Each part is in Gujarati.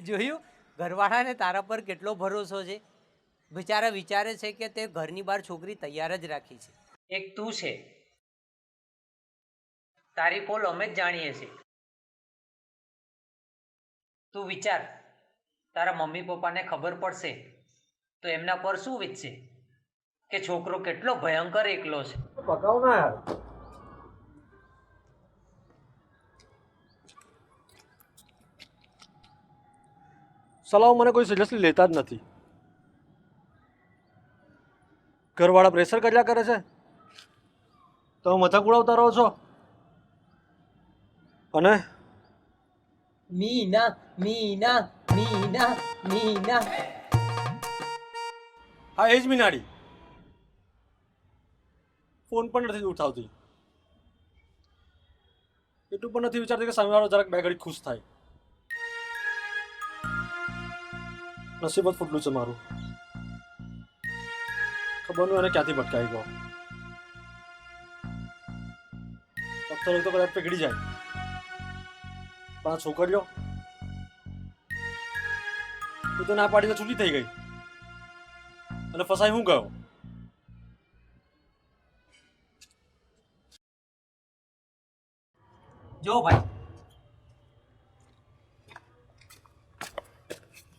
જોયું, ઘરવાળાને તારા પર કેટલો ભરોસો છે. બિચારા વિચારે છે કે તે ઘરની બહાર છોકરી તૈયાર જ રાખી છે. એક તું છે, તારી પોલ અમે જ જાણીએ છીએ. તું વિચાર, તારા મમ્મી પપ્પાને ખબર પડશે તો એમના પર શું વીતશે કે છોકરો કેટલો ભયંકર એકલો છે. પકાવ ના યાર. સલાહ મને કોઈ સિરિયસલી લેતા જ નથી. ઘરવાળા પ્રેશર કર્યા કરે છે તો મજાક ઉડાવતા રહો છો. અને મીના મીના મીના મીના. હા, એ જ મીનાડી ફોન પણ નથી ઉઠાવતી. એટલું પણ નથી વિચારતી કે સામેવાળો જરાક બે ઘડી ખુશ થાય. નસીબ જ ફૂટલું છે મારું. ખબર નહીં એને ક્યાંથી ભટકાઈ ગયો. પથ્થર તો કદાચ પીગળી જાય, પણ આ છોકરીઓ તું તો ના પાડીને છૂટી થઈ ગઈ અને ફસાઈ હું ગયો. જો ભાઈ,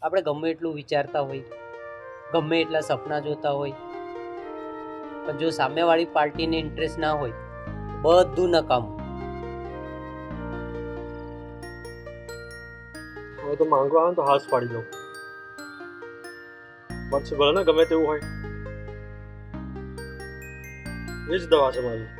આપણે ગમે એટલું વિચારતા હોય, ગમે એટલા સપના જોતા હોય, પણ જો સામેવાળી પાર્ટીને ઇન્ટરેસ્ટ ના હોય, બધું નકામું. હવે તો માંગવા આવે તો હાથ પાડી દઉં. પછી ભલે ને ગમે તેવું હોય, એ જ દવા છે મારી.